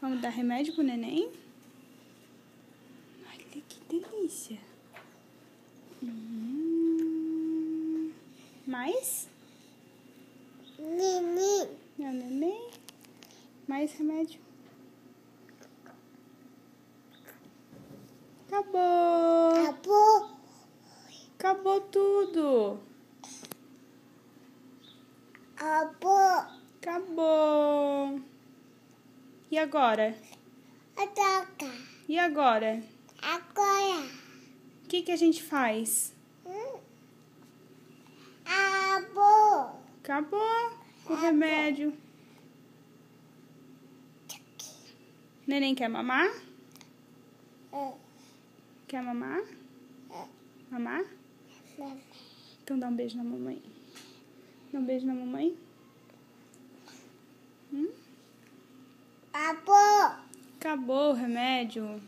Vamos dar remédio pro neném? Olha que delícia. Mais? Neném. Meu neném. Mais remédio. Acabou. Acabou. Acabou tudo. Acabou. Acabou. E agora? Ataca. E agora? Agora. O que a gente faz? Acabou. Acabou o remédio. Neném quer mamar? Quer mamar? Mamar? Então dá um beijo na mamãe. Dá um beijo na mamãe. Acabou. Acabou o remédio.